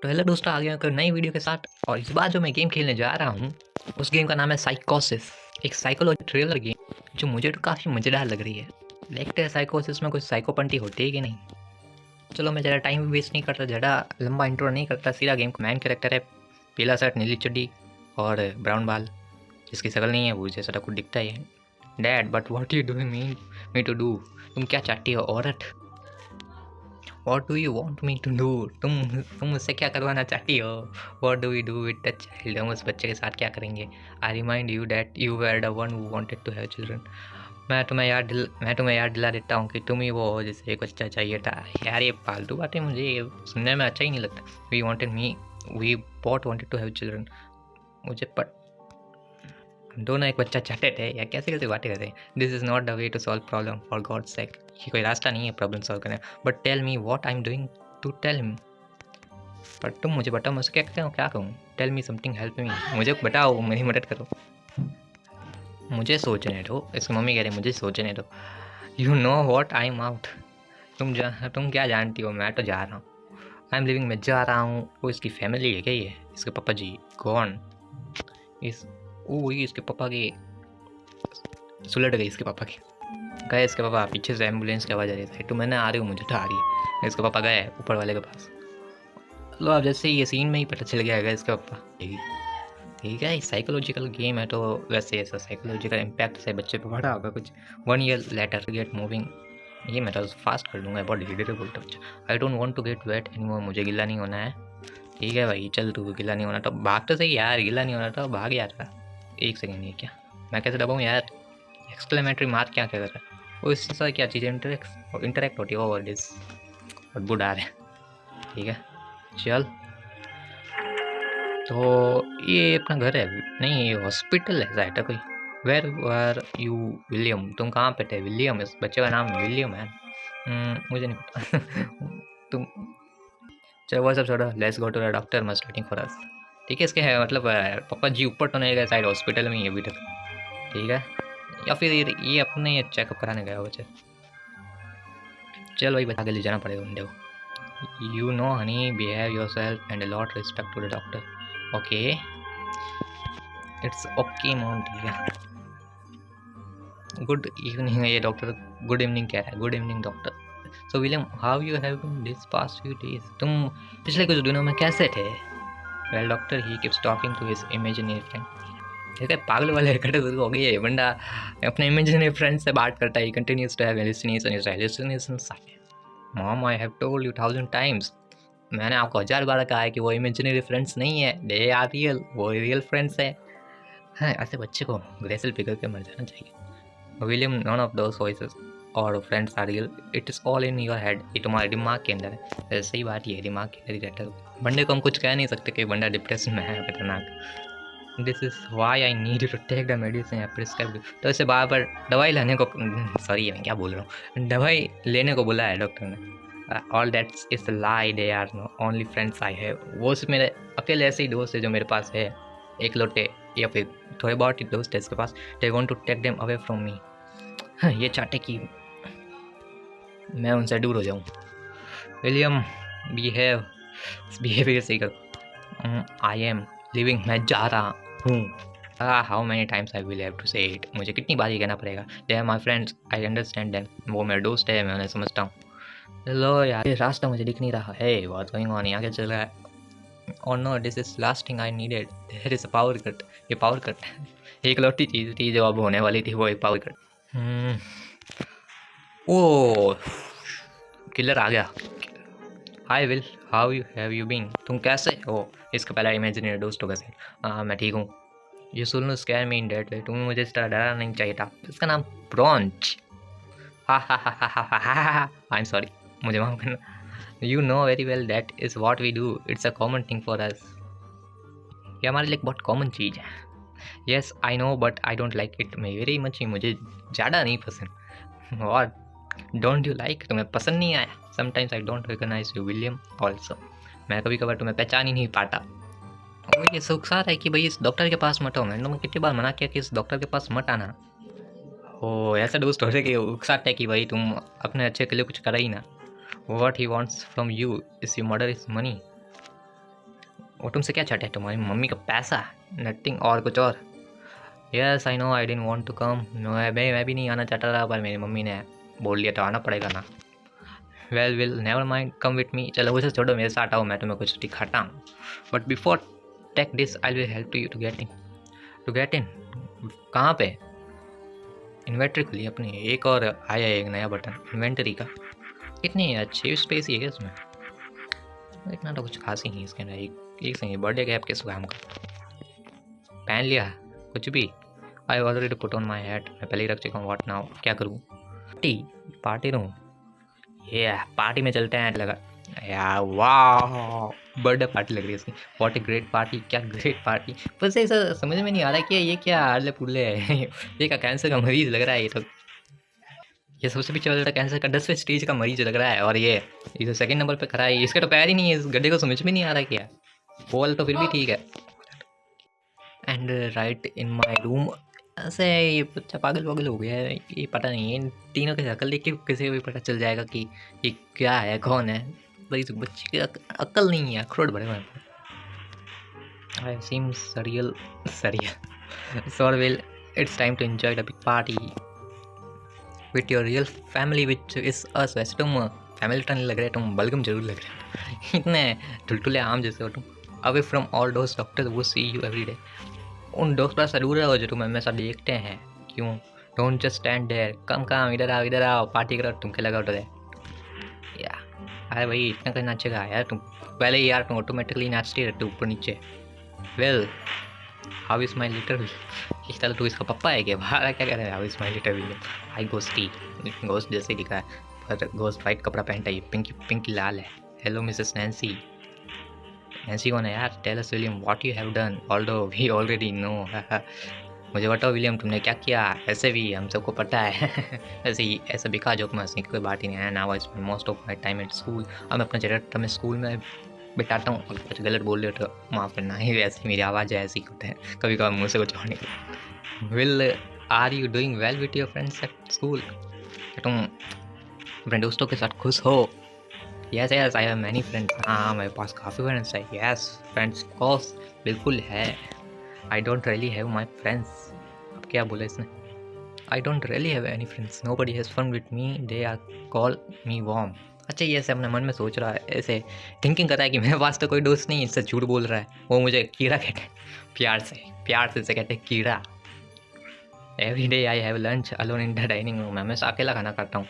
तो हेलो दोस्तों, आ गया एक नई वीडियो के साथ। और इस बार जो मैं गेम खेलने जा रहा हूँ उस गेम का नाम है साइकोसिस। एक साइकोलॉजी थ्रिलर गेम जो मुझे तो काफ़ी मज़ेदार लग रही है। देखते हैं साइकोसिस में कुछ साइकोपंती होती है कि नहीं। चलो मैं ज़्यादा टाइम वेस्ट नहीं करता, ज़्यादा लंबा इंट्रो नहीं करता, सीधा गेम का मेन कैरेक्टर है। पीला शर्ट, नीली चड्डी और ब्राउन बाल, जिसकी शकल नहीं है वो जैसा तो कुछ दिखता ही है। Dad, but what you doing me to do? तुम क्या चाहती हो औरत? What do you want me to do? तुम मुझसे क्या करवाना चाहती हो? What do we do with the child? हम उस बच्चे के साथ क्या करेंगे? I remind you that you were the one who wanted to have children. मैं तुम्हें याद दिला देता हूँ कि तुम ही वो हो जिसे एक बच्चा चाहिए था। यार ये फालतू बातें मुझे सुनने में अच्छा ही नहीं लगता। We both wanted to have children. मुझे पर दोनों एक बच्चा चाहते थे। या कैसे कैसे बातें करते हैं। This is not the way to solve problem, for god sake. ये कोई रास्ता नहीं है प्रॉब्लम सॉल्व करने। But tell me what I am doing to tell him. पर तुम मुझे बताओ, मैं उससे क्या कहूँ? Tell me something, help me. मुझे बताओ, मेरी मदद करो, मुझे सोचने दो। इसकी मम्मी कह रही मुझे सोचने दो। You know what, I am out. तुम क्या जानती हो, मैं तो जा रहा हूँ। आई एम लिविंग, मैं जा रहा हूँ। वो इसकी फैमिली है क्या? ये इसके पापा जी कौन? इसके पापा की सुलट गई। इसके पापा की गए। इसके पापा पीछे से एम्बुलेंस की आवाज़ आ रही है। तो मैंने आ रही हूँ, मुझे तो आ रही है। इसके पापा गए ऊपर वाले के पास। लो, अब जैसे ये सीन में ही पता चल गया इसके पापा। ठीक है, साइकोलॉजिकल गेम है तो वैसे ऐसा साइकोलॉजिकल इम्पैक्ट से बच्चे पे पड़ा होगा कुछ। 1 year लेटर गेट मूविंग। ये मैं तो फास्ट कर लूँगा, बहुत धीरे धीरे बोलता बच्चा। I don't want to get wet anymore. मुझे गिला नहीं होना है। ठीक है भाई, चल तू गिला नहीं होना तो भाग तो सही यार। गिला नहीं होना तो भाग यार। 1 सेकेंड, ये क्या? मैं कैसे दबाऊँ यार? एक्सक्लेमेटरी मार्क क्या कर रहा है वो? इससे सारी क्या चीज़ें इंटरेक्ट होती है वो वर्ड्स और बुढ़ आ रहे हैं। ठीक है चल। तो ये अपना घर है? नहीं, ये हॉस्पिटल है शायद कोई। Where were you William? तुम कहाँ पे थे विलियम? इस बच्चे का नाम विलियम है। मुझे नहीं पता। तुम चलो वो सब छोड़ो। Let's go to the doctor, must waiting for us. ठीक है, इसके है मतलब पापा जी ऊपर तो नहीं गए शायद, हॉस्पिटल में ही अभी तक। ठीक है, या फिर ये अपने चेकअप कराने गया बच्चे। चल भाई, बता के ले जाना पड़ेगा बंदे को। You know honey, behave yourself and lot respect to the doctor. Okay, it's okay mom. ठीक है, गुड इवनिंग है ये डॉक्टर। गुड इवनिंग कह रहा है। Good evening doctor. So William, how you have been this past few days? तुम पिछले कुछ दिनों में कैसे थे? Well doctor, he keeps talking to his imaginary friend. ठीक है, पागल वाले हरकतें शुरू हो गई है। बंदा अपने इमेजिनरी फ्रेंड से बात करता है। Continues to have hallucinations. Mom, I have told you 1000 times. मैंने आपको 1000 बार कहा है कि वो इमेजिनरी फ्रेंड्स नहीं है, दे आर रियल। वो रियल फ्रेंड्स है। हाँ, ऐसे बच्चे को ग्रेसल पिघल के मर जाना चाहिए। William, none of those voices और friends are real, it is all in your head. ये तुम्हारे दिमाग के अंदर है। सही बात, ये दिमाग के अंदर ही रहता है। बंदे को हम कुछ कह नहीं सकते कि बंदा डिप्रेशन में है, खतरनाक। This is why I need you to take the medicine I prescribe. तो इसे बार बार दवाई लेने को, सॉरी मैं क्या बोल रहा हूँ, दवाई लेने को बोला है डॉक्टर ने। All that's is lie, they are no only friends I have. वो सिर्फ मेरे अकेले ऐसे ही दोस्त है जो मेरे पास है, एक लोटे या फिर थोड़े बहुत ही दोस्त है इसके पास। They want to take them away from me. ये चाहते कि मैं उनसे दूर हो जाऊँ। विलियम, बिहेवियर सही करो। आई एम लिविंग, मैं जा रहा हूँ। How many times I will have to say it? मुझे कितनी बार ये कहना पड़ेगा? They are my friends, I understand them. वो मेरे दोस्त है, मैं उन्हें समझता हूँ। हेलो यार, ये रास्ता मुझे दिख नहीं रहा है। What's going on? यहाँ क्या चल रहा है? Oh no, this is last thing I needed. There is a power cut. ये पावर कट एक लौटी चीज़ थी जो अब होने वाली थी, वो एक पावर कट। ओ, किलर आ गया। Hi Will, how you have you been? तुम कैसे हो? इसका पहला इमेजिनरी दोस्त होगा सर। हाँ मैं ठीक हूँ। You should not scare me in that way. तुम्हें मुझे इस तरह डराना नहीं चाहिए था। इसका नाम ब्रॉन्च। हा हा हा हा हा हा हा। आई एम सॉरी, मुझे माफ करना। You know very well that is what we do. It's a common thing for us. ये हमारे लिए बहुत कॉमन चीज़ है। Yes I know, but I don't like it very much. मुझे ज़्यादा नहीं पसंद। और डोंट यू लाइक? तुम्हें पसंद नहीं आया? Sometimes I don't recognise you William also. मैं कभी कभार तुम्हें पहचान ही नहीं पाता। और ये सुखसार है कि भाई इस डॉक्टर के पास मत हो। मैंने तुम्हें कितनी बार मना किया कि इस डॉक्टर के पास मत आना। ओ, ऐसा दोस्त हो रहे कि उकसाते है कि भाई तुम अपने अच्छे के लिए कुछ करा ही ना। What he wants from you is you murder is money. वो तुमसे क्या चाहते हैं? तुम्हारी मम्मी का पैसा, नथिंग और कुछ और? Yes I know I didn't want to come. मैं भी नहीं आना चाहता था, पर मेरी मम्मी ने बोल लिया तो आना पड़ेगा ना। Well will never mind, come with me. चलो उसे छोड़ो, मेरे साथ आओ, मैं तुम्हें कुछ दिखाता हूँ। But before take this I will help to you to get in. कहाँ पे? इन्वेंटरी खुली अपनी, एक और आया एक नया बटन इन्वेंटरी का। कितनी अच्छी स्पेस ही है इसमें, इतना तो कुछ खास ही नहीं इसके अंदर। एक सेकंड, बर्थडे कैप किस काम का? पहन लिया कुछ भी? I already put on my hat, मैं पहले ही रख चुका हूँ। व्हाट नाउ, क्या करूँ? पार्टी पार्टी दूँ? ये पार्टी में चलते हैं लगा यार। वाह, बर्थडे पार्टी लग रही है इसकी। व्हाट ए ग्रेट पार्टी, क्या ग्रेट पार्टी। बस ऐसा समझ में नहीं आ रहा कि ये क्या आले पुल्ले है। ये क्या कैंसर का मरीज लग रहा है ये तो। ये सबसे पीछे वाला कैंसर का 10वें स्टेज का मरीज लग रहा है, और ये तो सेकंड नंबर पे खड़ा है। इसके तो पैर ही नहीं है, इस गड्ढे को समझ में नहीं आ रहा क्या। बॉल तो फिर भी ठीक है। And right in my room. ऐसे ये बच्चा पागल वागल हो गया है, ये पता नहीं है। इन तीनों की शक्ल देख के किसी को भी पता चल जाएगा कि ये क्या है, कौन है। पर इस बच्चे की अक्ल नहीं है, अखरोट भरे हुए हैं। I seem cereal sorrel, it's time to enjoy the big party with your real family which is us. वैसे तुम फैमिली टर्न लग रहे, तुम बलगम जरूर लग रहे। इतने टुलटुले आम जैसे हो तुम। Away from all those doctors वो सी यू एवरी डे। उन दोस्तों से दूर रहो जो तुम्हें हमेशा देखते हैं। क्यों? डोंट जस्ट स्टैंड देयर, कम इधर आओ पार्टी करो। तुम क्या लगा उधर या? अरे भाई इतना करना नाचेगा यार तुम? पहले ही यार तुम ऑटोमेटिकली नाचते रहते ऊपर नीचे। Well how is my little, इस तरह तू इसका पप्पा है क्या? बाहर क्या कह रहे हैं? How is my little William? I ghostie, ghost जैसे ही दिखा है, पर गोस्ट वाइट कपड़ा पहनता है, पिंकी लाल है। Hello Mrs Nancy. नैन्सी कौन है यार? Tell us William what you have done, although we already know. मुझे बताओ विलियम, तुमने क्या किया? ऐसे भी हम सबको पता है। ऐसे ही ऐसा बिका जोक में हंसने की कोई बात ही नहीं है। Now I spend most of my time at school. अब मैं अपना ज़्यादातर टाइम स्कूल में बिताता हूँ। और कुछ गलत बोल रहे हो तो माफ़ करना, ही ऐसी मेरी आवाज़ है, ऐसी होते हैं कभी कभार मुँह से कुछ और निकले। Will are you doing well with your friends at school? तुम अपने दोस्तों के साथ खुश हो? Yes yes I have many friends. हाँ मेरे पास काफ़ी फ्रेंड्स है। यस फ्रेंड्स कोर्स, बिल्कुल है। I don't really have my friends. अब क्या बोला इसने? I don't really have any friends, nobody has fun with me, they are call me warm. अच्छा ये ऐसे अपने मन में सोच रहा है, ऐसे थिंकिंग कर रहा है कि मेरे पास तो कोई दोस्त नहीं, इससे झूठ बोल रहा है। वो मुझे कीड़ा कहते हैं, प्यार से इसे कहते हैं कीड़ा। Every day I have lunch alone in the dining room. मैं हमेशा अकेला खाना खाता हूँ।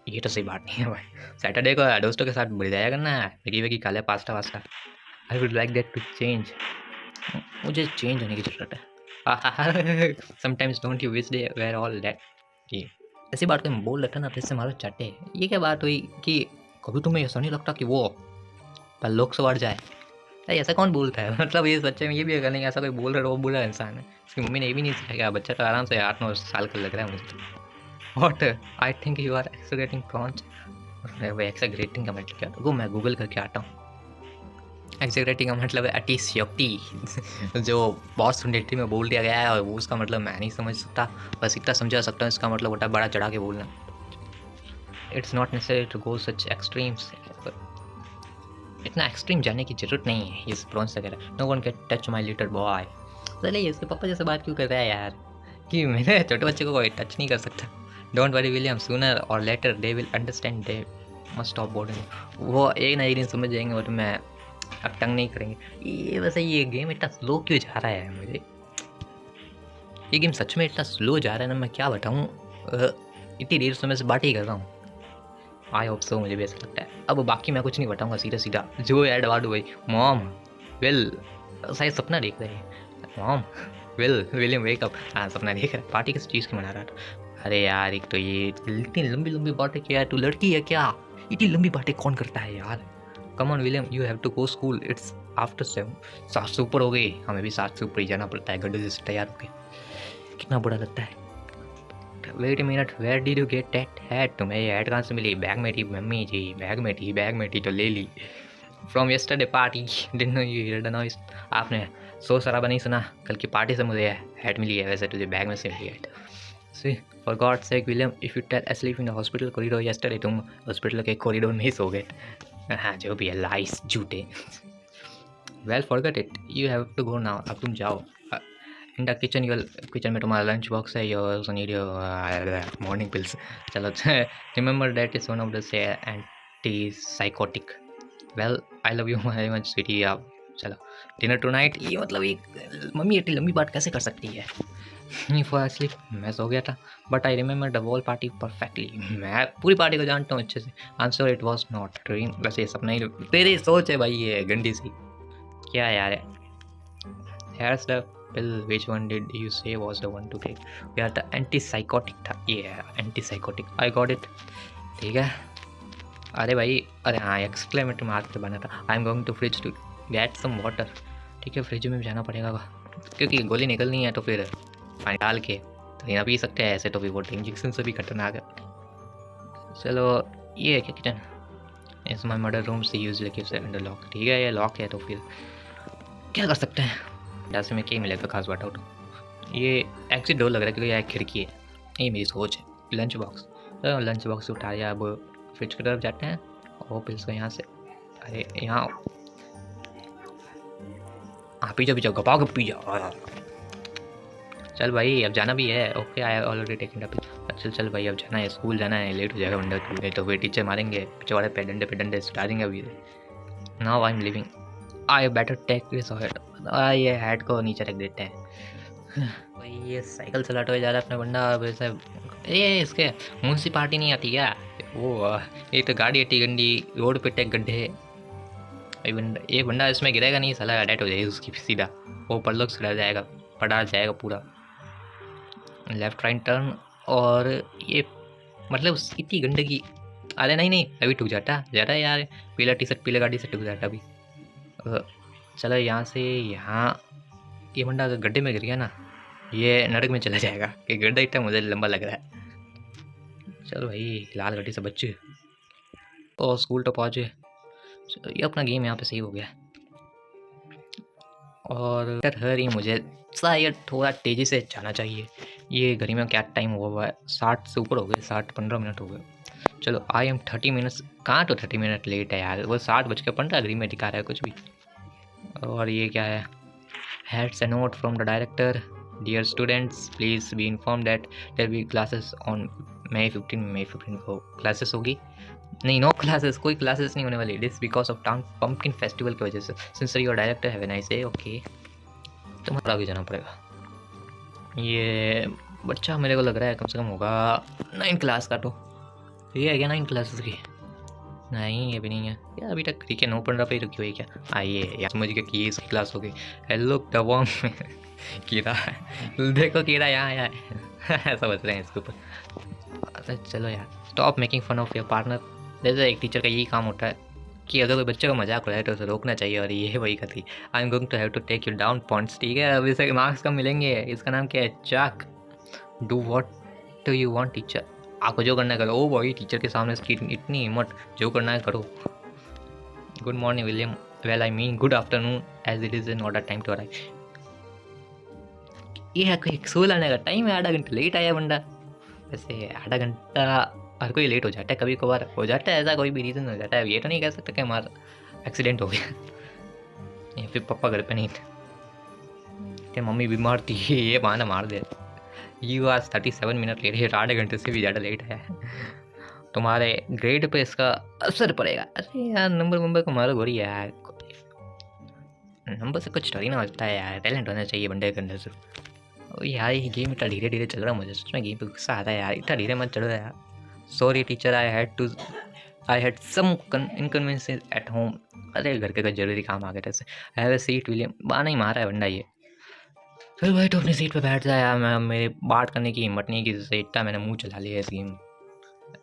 ये तो सही बात नहीं है भाई। सैटरडे को दोस्तों के साथ बिताया करना है, मैगी वैगी खा ले, पास्ता वास्ता। I would like that to change. मुझे चेंज होने की ज़रूरत है। Sometimes don't you wish they were all that. ये ऐसी बात कोई बोल रहा था ना, फिर से मारो चाटे। ये क्या बात हुई कि कभी तुम्हें ऐसा नहीं लगता कि वो पर लोग सवार जाए? अरे ऐसा कौन बोलता है? मतलब इस बच्चे में ये भी अगर नहीं ऐसा कोई बोल रहा है, वो बुरा इंसान है। इसकी मम्मी ने ये भी नहीं सिखाया। बच्चा तो आराम से 8-9 साल का लग रहा है मुझे। What? I think you are exaggerating prawns. वो exaggerating का मतलब क्या? वो मैं गूगल करके आता हूँ। एक्सेगरेटिंग का मतलब है अतिशयोक्ति। जो बहुत सुंदरती में बोल दिया गया है और वो उसका मतलब मैं नहीं समझ सकता, बस इतना समझा सकता हूँ इसका मतलब होता है बड़ा चढ़ा के बोलना। It's not necessary to go such extremes. इतना एक्सट्रीम जाने की जरूरत नहीं है। ये प्रॉन्स वगैरह। No one can touch my little boy. चलिए इसके पापा जैसे बात क्यों कर रहा है यार, कि मेरे छोटे बच्चे को कोई टच नहीं कर सकता। Don't worry William, sooner or later they will understand, they must stop boarding. वो एक ना एक दिन समझ जाएंगे, और मैं अब तंग नहीं करेंगे। ये वैसे ये गेम इतना स्लो क्यों जा रहा है? मुझे ये गेम सच में इतना स्लो जा रहा है ना, मैं क्या बताऊँ। इतनी देर से मैं बात ही कर रहा हूँ। आई होप सो, मुझे भी ऐसा लगता है। अब बाकी मैं कुछ नहीं बताऊँगा, सीधा जो ऐड वाड भाई। मॉम विल शायद सपना देख रहे हैं। Mom will William wake up. हाँ सपना देख रहा है। पार्टी किस चीज़ की मना रहा था? अरे यार एक तो ये इतनी लंबी बातें क्या है, तू लड़की है क्या? इतनी लंबी बातें कौन करता है यार? Come on William, you have to go school, it's after 7। 7 से ऊपर हो गई, हमें भी 7 से ऊपर ही जाना पड़ता है गड्ढे से तैयार होके। कितना बुरा लगता है। Wait a minute, where did you get that hat? तुम्हें ये हैट कहाँ से मिली? बैग में थी मम्मी जी, बैग में थी तो ले ली। From yesterday party, didn't know you hear the noise. आपने शोर शराबा नहीं सुना? कल की पार्टी से मुझे हैट मिली है, वैसे तुझे बैग में से मिली है। See, for God's sake, William, if you tell asleep in the hospital corridor yesterday, तुम हॉस्पिटल के कॉरिडोर में ही सो गए। हाँ जो भी है, लाइस झूठे। Well forget it, you have to go now, अब तुम जाओ। In the kitchen, your kitchen में तुम्हारा लंच बॉक्स है, your also need your morning pills. चलो remember that is one of the anti psychotic. Well I love you very much sweetie. आप चलो dinner to night. ये मतलब एक mummy इतनी लंबी बात कैसे कर सकती है। फॉर स्लीप, मैं सो गया था but I remember the whole party perfectly. मैं पूरी पार्टी को जानता हूँ अच्छे से। I am sure it was not dream, वैसे ये सपना ही, तेरी सोच है भाई ये गंदी सी। क्या यार है, hairs the pill, which one did you say was the one to take? यार था एंटीसाइकोटिक था ये, एंटीसाइकोटिक, आई गॉट इट। ठीक है, अरे भाई, अरे हाँ एक्सक्लेमेटरी मार्क पे बना था। I am going to fridge to get some water. ठीक है, फ्रिज में भी जाना पड़ेगा क्योंकि गोली निकलनी है, तो फिर पानी डाल के तो यहाँ पी सकते हैं, ऐसे तो भी वो इंजेक्शन से भी खतरनाक है। चलो ये है क्या किचन, इस माई मर्डर रूम से यूज लेके अंडर लॉक। ठीक है, ये लॉक है तो फिर क्या कर सकते हैं, जैसे में क्या मिलेगा खास बात आउट। ये एग्जिट डोर लग रहा है क्योंकि यह खिड़की है, ये मेरी सोच है। लंच बॉक्स, तो लंच बॉक्स उठाया, अब फ्रिज की तरफ जाते हैं और पिल्स को यहाँ से, अरे यहाँ पी जाओ गपाओ के पी जाओ। चल भाई अब जाना भी है। Okay I already taken the पिल। चल भाई अब जाना है, स्कूल जाना है, लेट हो जाएगा वंडर टू, तो फिर टीचर मारेंगे, पीछे वाले पे डंडे सुटा देंगे अभी। Now I am leaving, I better take this head. ये हेड को नीचे रख देते हैं। भाई ये साइकिल चलाते हुए जा रहा है अपना बंदा, वैसे ये इसके म्यूनसिपालिटी नहीं आती क्या वो, ये तो गाड़ी इतनी गंदी, रोड पे टेक गड्ढे। ये बंदा इसमें गिरेगा नहीं, साला डेट हो जाएगी उसकी सीधा, वो परलोक से जाएगा, पड़ा जाएगा पूरा। लेफ्ट राइट टर्न, और ये मतलब इतनी गंदगी, अरे नहीं अभी टूट जाता ज़्यादा यार, पीला टी शर्ट पीला गाड़ी से टूट जाता अभी। चलो यहाँ से यहाँ, ये बंदा अगर गड्ढे में गिर गया ना, ये नरक में चला जाएगा, कि गड्ढा इतना मुझे लंबा लग रहा है। चलो भाई लाल गड्ढे से बच्चे और स्कूल तो पहुँचे। ये अपना गेम यहाँ पे सही हो गया, और हर ही मुझे शायद थोड़ा तेज़ी से जाना चाहिए। ये घड़ी में क्या टाइम हुआ है, 60 से ऊपर हो गए, 60-15 मिनट हो गए। चलो आई एम 30 मिनट्स, कहाँ तो 30 मिनट लेट है यार, वो 60:15 घड़ी में दिखा रहा है कुछ भी। और ये क्या है, heads a note from the director, dear students please be inform that there be classes on May 15 को क्लासेस होगी। नहीं, नो क्लासेस, कोई क्लासेस नहीं होने वाली, this because of town pumpkin festival की वजह से। Since your director have a nice day. Okay, तुम्हारा आगे जाना पड़ेगा। ये बच्चा मेरे को लग रहा है कम से कम होगा 9 क्लास का, तो ये है क्या 9 क्लासेस की? नहीं ये भी नहीं है क्या अभी तक। ठीक है, 9-15 पे ही रुकी हुई क्या। आइए यार, समझ गया कि ये इसकी क्लास हो गई। हेलो द वर्म, कीड़ा है, देखो कीड़ा यहाँ आया है। समझ रहे हैं इसके ऊपर। अरे चलो यार, stop making fun of your partner. जैसे एक टीचर का यही काम होता है कि अगर कोई बच्चे का मजाक उड़ाए तो उसे रोकना चाहिए, और ये वही करती। I am going to have to take you down points. ठीक है, अब इसे मार्क्स कम मिलेंगे। इसका नाम क्या है, Chuck. Do what do you want teacher, आपको जो करना है करो। ओ भाई, टीचर के सामने इसकी इतनी हिम्मत, जो करना है करो। Good morning William, well I mean good afternoon, as it is not a time to arrive. ये है कोई स्कूल आने का टाइम है, आधा घंटा लेट आया बंदा। वैसे आधा घंटा हर कोई लेट हो जाता है, कभी कभार हो जाता है, ऐसा कोई भी रीज़न हो जाता है। ये तो नहीं कह सकते कि हमारा एक्सीडेंट हो गया या फिर पापा घर पे नहीं थे, मम्मी बीमार थी, ये बहाना मार दे। यू आर 37 मिनट लेट, आधे घंटे से भी ज़्यादा लेट है। तुम्हारे ग्रेड पे इसका असर पड़ेगा। अरे यार, नंबर को मारो गोरी यार, नंबर से कुछ थोड़ी ना होता है यार, टैलेंट होना चाहिए बंदे के अंदर से। यार ये गेम इतना धीरे धीरे चल रहा है, मुझे सच में गेम पे गुस्सा आता है यार, इतना धीरे मत चलो यार। Sorry teacher, I had some inconvenience at home. अरे घर के कोई जरूरी काम आ गया था। हैव अ सीट विलियम, बाना ही मारा है बंदा ये। फिर भाई तो अपनी सीट पे बैठ जाए यार, मैं मेरे बात करने की हिम्मत नहीं की, इतना मैंने मुंह चला लिया इस game.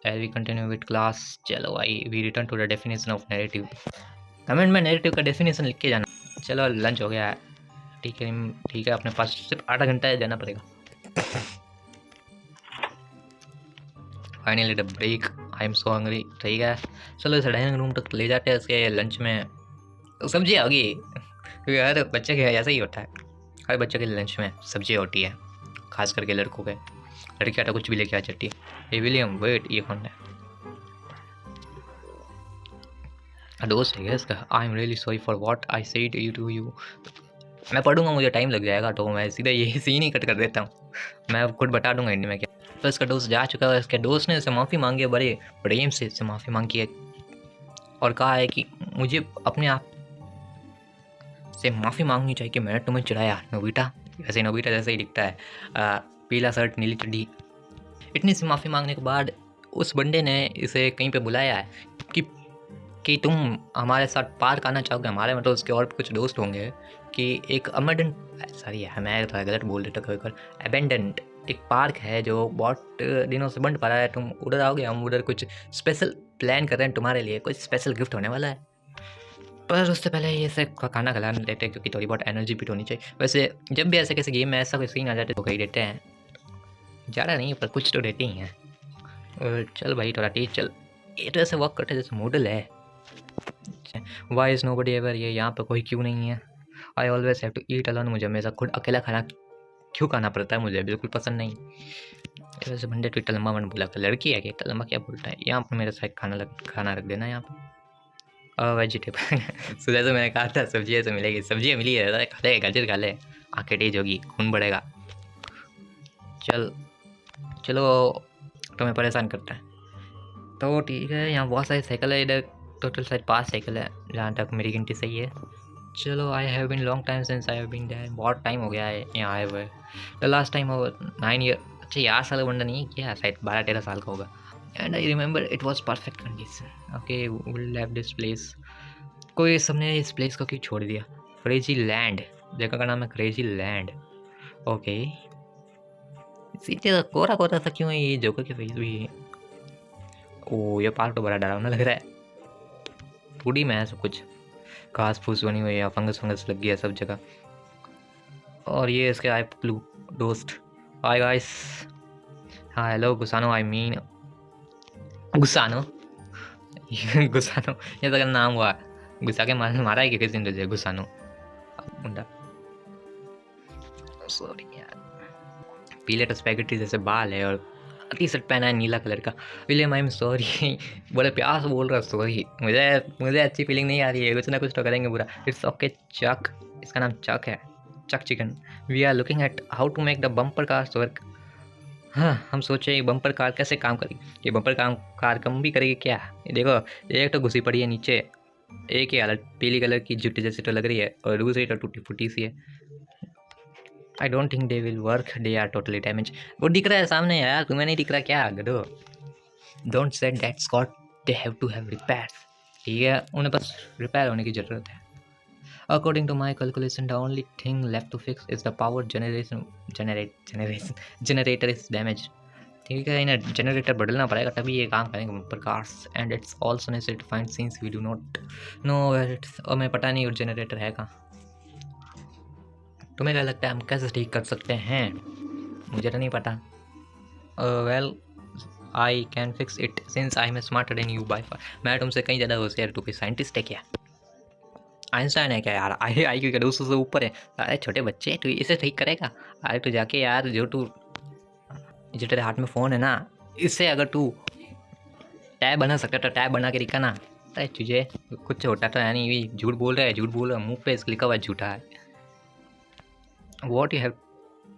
As we continue with class, चलो भाई we return to the definition of narrative. Comment में नैरेटिव का डेफिनेशन लिख के जाना। चलो लंच हो गया है, ठीक है, अपने पास सिर्फ आधा घंटा जाना पड़ेगा। Finally the break, I am so hungry. ठीक है, चलो इस डाइनिंग रूम तक ले जाते हैं। इसके लंच में सब्जी होगी, क्योंकि हर बच्चे के ऐसा ही होता है, हर बच्चे के लंच में सब्जी होती है, खास करके लड़कों के। लड़कियाँ तो कुछ भी लेके आ जाती है। ये विलियम वेट, ये कौन है? दोस्त है इसका। I am really sorry for what I said you to you. मैं पढ़ूंगा, मुझे टाइम लग जाएगा, तो मैं सीधा यही सीन ही कट कर देता हूँ। मैं खुद बता दूंगा एंड में क्या। तो इसका दोस्त जा चुका है, इसके दोस्त ने इससे माफ़ी मांगी है, बड़े प्रेम से इससे माफ़ी मांगी है और कहा है कि मुझे अपने आप से माफ़ी मांगनी चाहिए कि मैंने तुम्हें चिढ़ाया नोबिता। वैसे नोबिता जैसे ही दिखता है, पीला शर्ट नीली चड्डी। इतनी सी माफ़ी मांगने के बाद उस बंदे ने इसे कहीं पे बुलाया है कि तुम हमारे साथ पार्क आना चाहोगे। हमारे मतलब उसके और कुछ दोस्त होंगे कि एक सॉरी मैं थोड़ा गलत बोल देता कभी कभी, अबेंडेंट एक पार्क है जो बहुत दिनों से बंद पड़ा है, तुम उधर आओगे, हम उधर कुछ स्पेशल प्लान कर रहे हैं तुम्हारे लिए, कुछ स्पेशल गिफ्ट होने वाला है। पर उससे पहले ये से खाना खिला लेते हैं क्योंकि थोड़ी बहुत एनर्जी भी होनी चाहिए। वैसे जब भी ऐसे किसी गेम में ऐसा कोई सीन आ जाते तो कही देते हैं, ज़्यादा नहीं पर कुछ तो देते ही हैं। और चल भाई थोड़ा तेज चल, ये तो ऐसे वर्क करते जैसे मॉडल है। वाई इज़ नोबडी एवर, ये यहाँ पर कोई क्यों नहीं है। I always have to eat alone, मुझे हमेशा खुद अकेला खाना क्यों खाना पड़ता है, मुझे बिल्कुल पसंद नहीं। वैसे बंदे तो इतना लंबा मन बोला कर, लड़की है क्या इतना लंबा क्या बोलता है। यहाँ पर मेरे साथ खाना रख देना यहाँ पर। वेजिटेबल सुबह से मैंने कहा था सब्जी ऐसे मिलेगी, सब्जियाँ मिली है, खा ले गाजर खा ले, आँखें तेज होगी, खून बढ़ेगा। चलो तुम्हें परेशान करता है तो ठीक है। यहाँ बहुत सारी साइकिल है, इधर टोटल शायद 5 साइकिल है जहाँ तक मेरी गिनती सही है। चलो I have been long time since I have been there, बहुत टाइम हो गया है यहाँ आए हुए। The last time over 9 year, अच्छा 8 साल का बंदा नहीं क्या, शायद 12-13 साल का होगा। And I remember it was perfect condition. Okay will have this place. कोई सबने इस प्लेस को क्यों छोड़ दिया। क्रेजी लैंड, जगह का नाम है क्रेजी लैंड। ओके सीधे कोरा कोरा सा क्यों है ये जोकर की फेस भी। ओ ये पार्क तो बड़ा डरावना लग रहा है, 2D में है सब कुछ, घास फूस बनी हुई है, फंगस फंगस लग गया सब जगह। और ये इसके आई ब्लू दोस्त। हाय गाइस, हाँ हेलो गुसानो, आई मीन गुसानो गुसानो ये तो नाम हुआ, गुस्सा के मारा है कि किसी ने तुझे गुसानो मुंडा। सॉरी यार, पीले तो स्पैगेटी जैसे बाल है और टी शर्ट पहना है नीला कलर का। विलियम आई एम सॉरी बड़े प्यार से बोल रहा है सॉरी, मुझे अच्छी फीलिंग नहीं आ रही है, कुछ ना कुछ तो करेंगे बुरा। इट्स ओके चक, इसका नाम चक है, Chuck chicken. We are looking at how to make the bumper cars work. हाँ हम सोचे ये बम्पर कार कैसे काम करेगी, ये बम्पर कार कम भी करेगी क्या। ये देखो एक तो घुसी पड़ी है नीचे, एक ही हालत पीली कलर की जुट्टी जैसी तो लग रही है और दूसरी तो टूटी फूटी सी है। I don't think they will work, they are totally damage. वो दिख रहा है सामने यार, तुम्हें नहीं दिख रहा क्या गधो। Don't said that Scott, they have to have repairs. ठीक है उन्हें बस रिपेयर होने की ज़रूरत है। According to my calculation the only thing left to fix is the power generator is damage. ठीक है इन्हें जनरेटर बदलना पड़ेगा तभी ये काम करेंगे bumper cars. And it's also necessary to find since we do not know where it's. और मैं पता नहीं वो जनरेटर है कहाँ। तुम्हें क्या लगता है हम कैसे ठीक कर सकते हैं, मुझे तो नहीं पता। Well I can fix it since I am smarter than you by far. मैं तुमसे कहीं ज़्यादा होशियार, तू कोई साइंटिस्ट है क्या, आइंस्टाइन है क्या यार, आई क्यू का 200 से ऊपर है। अरे छोटे बच्चे तू इसे ठीक करेगा। अरे तू जाके यार जो तेरे हाथ में फ़ोन है ना, इससे अगर तू टैब बना सकता तो टैब बना के दिखा ना। अरे तुझे कुछ होता तो है नहीं, झूठ बोल रहा है मुँह पे इसका लिखा हुआ झूठा है। What you have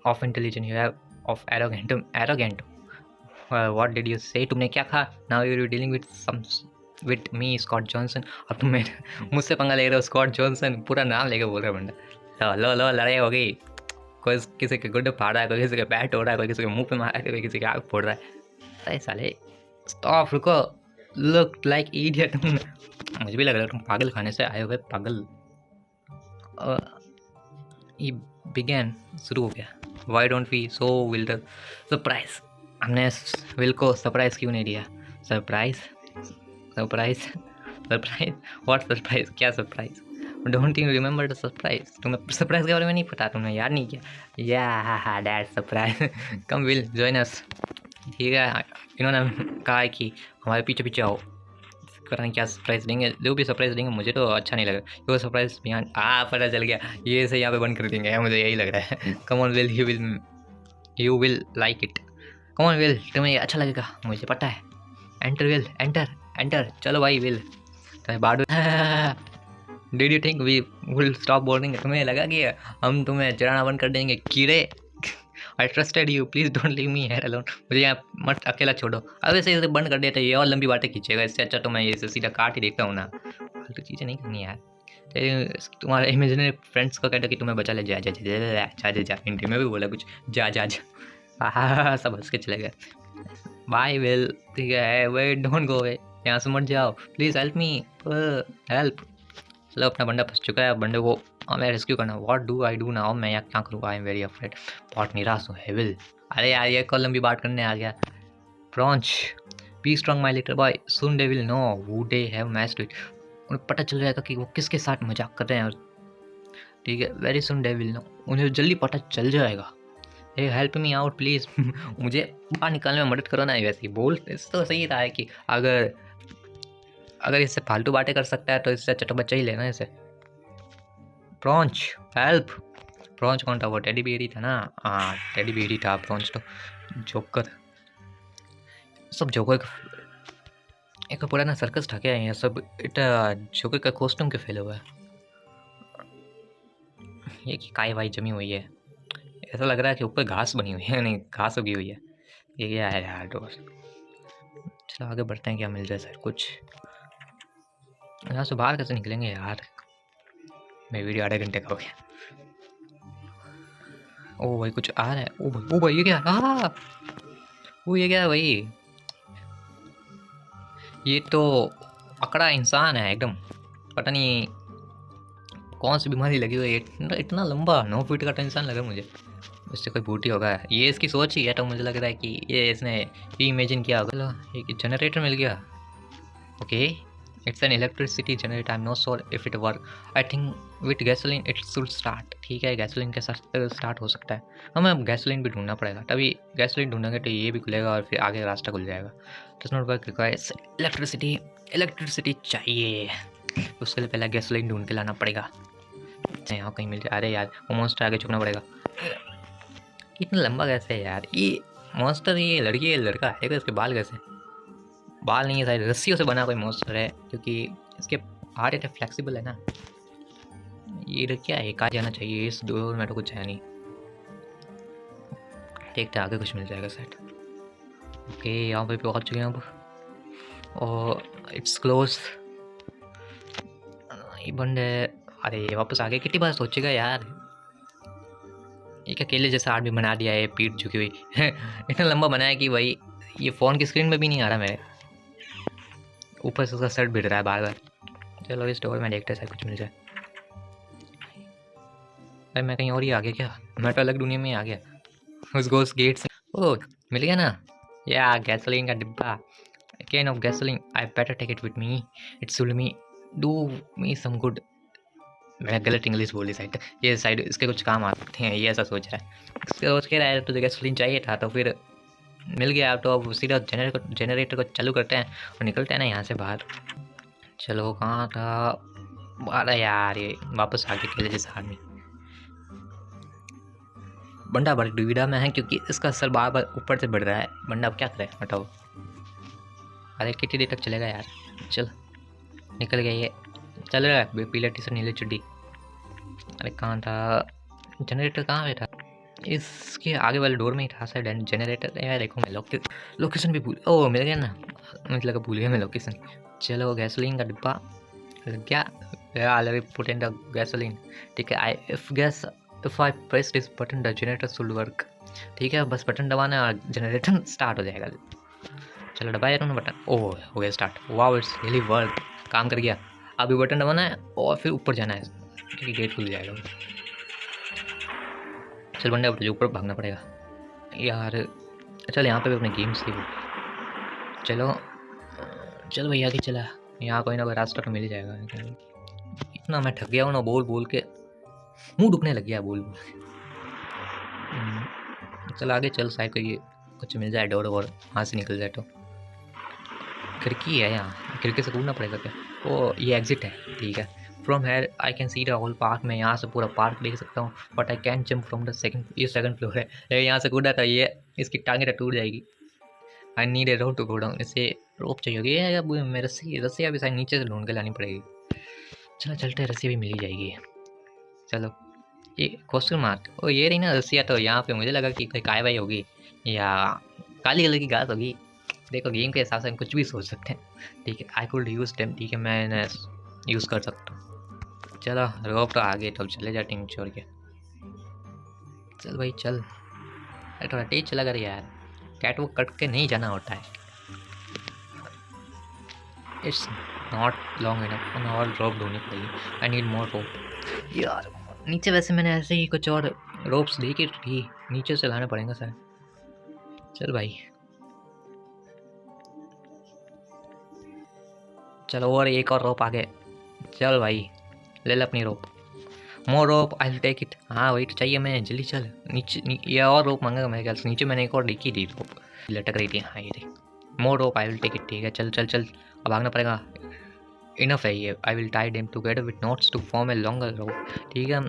of intelligence, you have of arrogant. What did you say? तुमने क्या कहा? Now you're dealing with me, Scott Johnson. और तुम मुझसे पंगा ले रहे हो स्कॉट जॉनसन, पूरा नाम लेके बोल रहे हो बंदा। लो लड़ाई हो गई, कोई किसी के गुड्डे फाड़ रहा है, कोई किसी के पैर तोड़ रहा है, कोई किसी के मुंह पे मारा है, कोई किसी के आग फोड़ रहा है। अरे साले स्टॉप, रुको, लुक लाइक इडियट। मुझे भी लग रहा है तुम पागल खाने से आए हुए पागल। ये बिगैन शुरू हो गया। Why don't we show Will the surprise. हमने विल को सरप्राइज क्यों नहीं दिया। सरप्राइज व्हाट सरप्राइज, क्या surprise. Don't you remember the surprise. तुम्हें सरप्राइज के बारे में नहीं पता, तुमने याद नहीं किया। या that surprise come will join us. ठीक है इन्होंने कहा है कि हमारे पीछे पीछे आओ, करें क्या सरप्राइज देंगे, जो भी सरप्राइज देंगे मुझे तो अच्छा नहीं लगा। वो सरप्राइज बिहान पता चल गया, ये से यहाँ पे बंद कर देंगे, मुझे यही लग रहा है। Come on will, you will like it. Come on will, तुम्हें अच्छा लगेगा मुझे पता है। एंटर विल, एंटर चलो भाई विल। तो बाडू did you think we will stop boarding? तुम्हें लगा कि हम तुम्हें चढ़ाना बंद कर देंगे कीड़े? आई trusted you, please don't leave me here alone. मुझे यहाँ मत अकेला छोड़ो। अब ऐसे इसे बंद कर देते ये और लंबी बातें खींचेगा, इससे अच्छा तो मैं ये सीधा काट ही देखता हूँ ना। फालतू चीज़ें नहीं करनी यार। तुम्हारे इमेजिनरी फ्रेंड्स को कहते कि तुम्हें बचा ले, जा जा जा जा जा जा जा। हिंदी में भी बोला कुछ, जा जा जा। हाँ सब हंस के चले गए। बाय विल, ठीक है, वेट डोंट गो अवे, यहाँ से मत जाओ, प्लीज़ हेल्प मी, हेल्प। चलो अपना बंदा फंस चुका है, बंदे को हमें रेस्क्यू करना। What do I do now? मैं यहाँ क्या करूँ? I am very afraid. बहुत निराश हूँ हेविल। अरे यार ये कॉलम भी बात करने आ गया। फ्रॉन्च, be strong my little boy, soon they will know who they have matched with. उन्हें पता चल जाएगा कि वो किसके साथ मजाक कर रहे हैं। ठीक है, very soon they will know, उन्हें जल्दी पता चल जाएगा। Hey help me out please. मुझे बाहर निकालने में मदद करो ना। वैसे ही बोल तो सही रहा है कि अगर इससे फालतू बातें कर सकता है तो इससे अच्छा तो बच्चा ही लेना इसे। प्रॉन्च हेल्प। प्रॉन्च कौन था? वो टेडी बियर ही था ना। हाँ टेडी बियर ही था प्रॉन्च तो। जोकर, सब जोकर एक पुराना सर्कस था क्या ये सब? इतना जोकर का कॉस्ट्यूम के फेल हुआ है ये कि काय वाई जमी हुई है। ऐसा लग रहा है कि ऊपर घास बनी हुई है, नहीं घास उगी हुई है। ये क्या है यार दोस्त? चलो आगे बढ़ते हैं, क्या मिल जाए सर कुछ। यहाँ से बाहर कैसे निकलेंगे यार? मैं वीडियो आधे घंटे का हो गया। ओ भाई कुछ आ रहा है। ओ भाई ये क्या? वो ये क्या है भाई? ये तो अकड़ा इंसान है एकदम। पता नहीं कौन सी बीमारी लगी हुई है। इतना लंबा 9 फीट का तो इंसान लगा मुझे। इससे कोई बूटी होगा। ये इसकी सोच ही है तो मुझे लग रहा है कि ये इसने ये इमेजिन किया होगा। चलो एक जनरेटर मिल गया। Okay it's an electricity generator. I am not sure if it work. I think with gasoline it should start. ठीक है गैसोलीन के साथ स्टार्ट हो सकता है। हमें गैसोलीन भी ढूंढना पड़ेगा, तभी गैसोलीन ढूंढेंगे तो ये भी खुलेगा और फिर आगे रास्ता खुल जाएगा। Does not work requires electricity. Electricity चाहिए, उसके लिए पहले गैसोलीन ढूंढ के लाना पड़ेगा। यहाँ कहीं मिल जाए। अरे यार वो मॉन्स्टर आगे झुकना पड़ेगा। इतना लंबा कैसे है यार? ये मॉन्स्टर, ये लड़की है लड़का है क्या? इसके बाल कैसे? बाल नहीं है शायद, रस्सियों से बना कोई मॉन्स्टर है क्योंकि इसके हाथ इतने फ्लेक्सिबल है ना। ये क्या है? कहाँ जाना चाहिए? इस डोर में तो कुछ है नहीं। देखते आगे कुछ मिल जाएगा शायद। ओके यहाँ पे पहुँच चुके हैं अब और इट्स क्लोज। ये बंद है। अरे वापस आ गए। कितनी बार सोचेगा यार? एक अकेले जैसा आदमी बना दिया है, पीठ झुकी हुई। इतना लंबा बनाया कि भाई ये फ़ोन की स्क्रीन में भी नहीं आ रहा मेरे। ऊपर से उसका शर्ट भिड़ रहा है बार बार। चलो इस डोर में देखते हैं शायद कुछ मिल जाए। भाई मैं कहीं और ही आ गया क्या? मैं तो अलग दुनिया में आ गया। उस गोस गेट से। ओह मिल गया ना। या गैसोलीन का डिब्बा। Can of gasoline. I better take it with me. It's will me do me some good. मैं गलत इंग्लिश बोली शायद। ये साइड इसके कुछ काम आते हैं, ये ऐसा सोच रहा है। सोच के रहा है तो गैसोलीन चाहिए था तो फिर मिल गया। तो अब सीधा जनरेटर को चालू करते हैं और निकलते हैं ना यहाँ से बाहर। चलो कहाँ था? अरे यार ये वापस आके खेले जैसे आदमी। बंदा बड़ी दुविधा में है क्योंकि इसका सर बार बार ऊपर से बढ़ रहा है। बंदा अब क्या करे? हटाओ। अरे कितनी देर तक चलेगा यार? चल निकल गया ये। चल रहा है पीला टी शर्ट नीले चुड्डी। अरे कहाँ था जनरेटर? कहाँ पे था? इसके आगे वाले डोर में ही था शायद जनरेटर। यार देखो मैं लोकेशन भी भूल। ओह मिल गया ना, मुझे लगा भूल गया मैं लोकेशन। चलो गैसोलीन का डिब्बा लग गया। Already put in the gasoline. ठीक है if I press this button the generator should work. ठीक है बस बटन दबाना है और जनरेटर स्टार्ट हो जाएगा। चलो दबाया ना बटन। ओह हो गया start. Wow it's really work. काम कर गया। अभी बटन दबाना है और फिर ऊपर जाना है क्योंकि गेट खुल जाएगा। चल बंदे अब ऊपर भागना पड़ेगा यार। चल यहाँ पे भी अपने गेम्स की। चलो भैया आगे चला। यहाँ कोई ना कोई रास्ता तो मिल ही जाएगा। इतना मैं थक गया हूँ ना बोल के, मुंह दुखने लग गया बोल के। चल आगे चल शायद कोई कुछ मिल जाए डोर और वहाँ से निकल जाए। तो खिड़की है यहाँ, खिड़की से कूदना पड़ेगा क्या? ओ ये एग्जिट है। ठीक है from here I can see the whole park. मैं यहाँ से पूरा पार्क देख सकता हूँ but I can jump from the second. ये सेकंड फ्लोर है। यहाँ से कूदा था ये, इसकी टांगें टूट जाएगी। I need a rope to go down. इसे रोप चाहिए होगी या अब मैं रस्सी रस्सी अभी शायद नीचे से ढूंढ के लानी पड़ेगी। चलो चलते हैं, रस्सी भी मिल ही जाएगी। चलो ये क्वेश्चन मार्क, ओ ये रही ना रस्सियाँ। तो यहाँ पे मुझे लगा कि कोई काय वाई होगी या काली कलर की घास होगी। देखो गेम के हिसाब से हम कुछ भी सोच सकते हैं। ठीक है, आई कुड यूज टेम। ठीक है, मैं यूज़ कर सकता हूँ। चलो रोप तो आगे, तो चले जाते हैं छोड़ के। चल भाई चल, थोड़ा तेज चला कर यार, कैट वो कट के नहीं जाना होता है। इट्स नॉट लॉन्ग इनफ, और रोप ढूंढनी पड़ेगी। आई नीड मोर रोप यार। नीचे वैसे मैंने ऐसे ही कुछ और रोप्स देखी थी, नीचे से लाना पड़ेगा सर। चल भाई चलो, और एक और रोप आगे। चल भाई ले ले अपनी रोप। मोर रोप आई विल टेक इट। हाँ वही तो चाहिए मैं, जल्दी चल नीचे ये और रोप मांगा मेरे ख्याल से। नीचे मैंने एक और देखी थी रोप लटक रही थी। हाँ ये रही। मोर रोप आई विल टेक इट। ठीक है चल चल चल, अब भागना पड़ेगा। इनफ है ये। I will tie them together with knots to form a longer rope. ठीक है,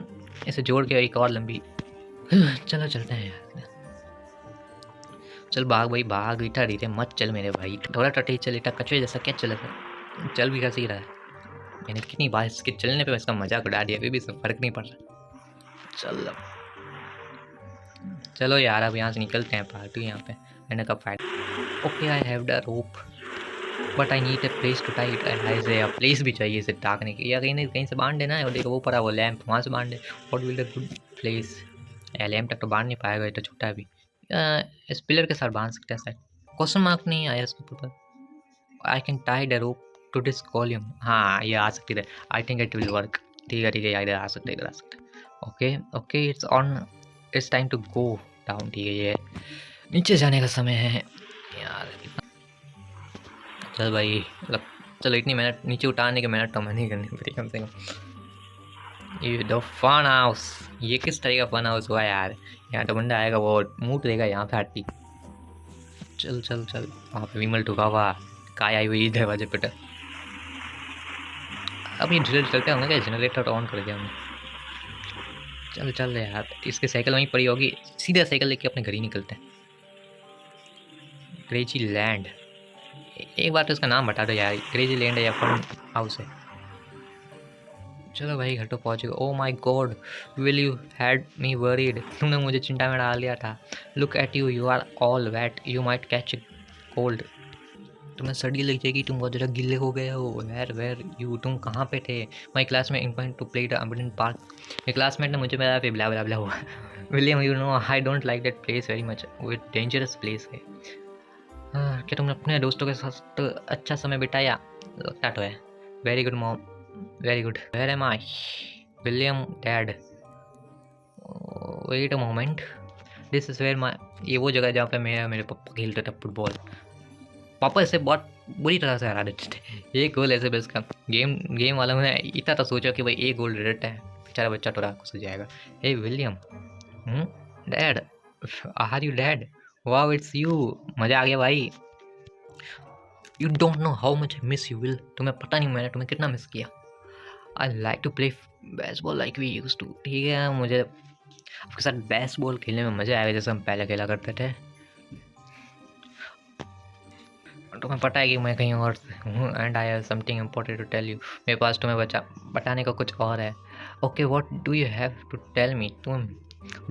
इसे जोड़ के एक और लंबी। चलो चलते हैं यार। चल भाग भाई भाग, इठा धीरे मत चल मेरे भाई, थोड़ा टटे चल। इटा कचरे जैसा क्या चलेगा, चल भी कैसे ही रहा है। मैंने कितनी बार इसके चलने पे इसका मजाक उड़ा दिया, अभी भी इससे फर्क नहीं पड़ रहा। चल चलो यार, अब यहाँ से निकलते हैं। पार्टी यहाँ पे मैंने कब fight. Okay I have the rope but I need a place to tie it. ऐसे प्लेस भी चाहिए इसे टाकने की, या कहीं से बांध देना है। और देखो वो पड़ा वो लैंप, वहाँ से बांध दे। What will the good place. Lamp तक तो बांध नहीं पाएगा, ये तो छोटा है अभी। इस पिलर के साथ बांध सकते हैं शायद। क्वेश्चन मार्क नहीं आया इसके ऊपर। I can tie the rope to this column. हाँ ये आ सकती है। I think it will work. ठीक है इधर आ सकते, इधर आ सकते। Okay okay it's on, it's time to go down. ठीक है ये नीचे जाने का समय है यार। चल भाई चलो, इतनी मेहनत नीचे उतारने की मेहनत तो मैं नहीं करनी पड़ी कम से कम। ये द फन हाउस, ये किस तरह का फन हाउस हुआ यार। यहाँ तो बंदा आएगा वो मुँह देगा यहाँ पे हट्टी। चल चल चल, वहाँ पे विमल ठुका हुआ काय आई हुई दरवाजे पे। अब ये ड्रिल चलते होंगे क्या, जनरेटर ऑन कर दिया हमने। चल चल यार, इसकी साइकिल वहीं पड़ी होगी, सीधा साइकिल लेके अपने घर ही निकलते हैं। क्रेजी लैंड, एक बार तो इसका नाम बता दो यार, क्रेजी लैंड है या फन हाउस है। चलो भाई घर तो पहुँच गए। Oh my god Will you had me worried, तुमने मुझे चिंता में डाल दिया था। Look at you, you are all wet, you might catch cold. तुम्हें सर्दी लग जाएगी, तुम बहुत ज़्यादा गिले हो गए हो। वेर यू, तुम कहाँ पे थे। My classmate appoint to play the abundant park, मेरे क्लासमेट ने मुझे बताया ब्ला ब्ला ब्ला हुआ। William you know I don't like that place very much, वो डेंजरस प्लेस है। क्या तुमने अपने दोस्तों के साथ अच्छा समय बिताया, लगता तो है। Very good mom, very good. Where am I, William dad. Wait a moment, this is where my, ये वो जगह जहाँ पे मेरे पापा खेलते थे फुटबॉल। पापा इसे बहुत बुरी तरह से हरा देते थे। एक गोल ऐसे बस का गेम वालों ने इतना तो सोचा कि भाई एक गोल डायरेक्ट है, बेचारा बच्चा थोड़ा खुश हो जाएगा। Hey William, dad, are you dad. Wow it's you, मज़ा आ गया भाई। You don't know how much I miss you Will, तुम्हें पता नहीं मैंने तुम्हें कितना मिस किया। I like to play baseball like we used to. ठीक है, मुझे आपके साथ बेसबॉल खेलने में मज़ा आएगा जैसे हम पहले खेला करते थे। तुम्हें पता है कि मैं कहीं और हूँ and I have something important to tell you, मेरे पास तुम्हें बताने का कुछ और है। Okay what do you have to tell me. तुम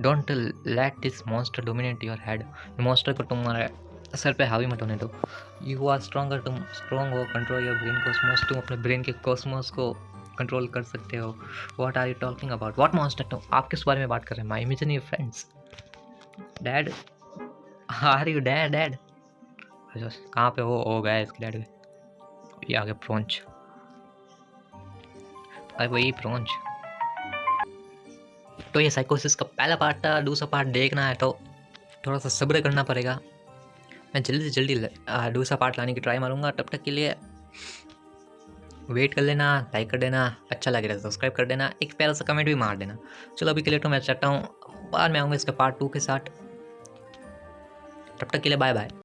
don't let this monster dominate your head, monster को तुम्हारे सर पे हावी मत होने दो। यू आर स्ट्रॉन्गर, तुम स्ट्रॉन्ग हो, कंट्रोल योर ब्रेन कॉस्मोस, तुम अपने ब्रेन के कॉस्मोस को कंट्रोल कर सकते हो। What are you talking about, what monster, तुम आप किस बारे में बात कर रहे हैं। My imaginary friends. Dad, are you dad. कहाँ पे हो गया इसके डैड के, ये आगे प्रोंच। अरे वही प्रोंच। तो ये साइकोसिस का पहला पार्ट था, दूसरा पार्ट देखना है तो थोड़ा सा सब्र करना पड़ेगा। मैं जल्दी से जल्दी दूसरा पार्ट लाने की ट्राई मारूंगा। तब तक के लिए वेट कर लेना, लाइक कर देना, अच्छा लगे तो सब्सक्राइब कर देना, एक प्यारा सा कमेंट भी मार देना। चलो अभी के लिए तो मैं चाहता हूँ बाद में आऊँगा इसका पार्ट 2 के साथ। तब तक के लिए बाय बाय।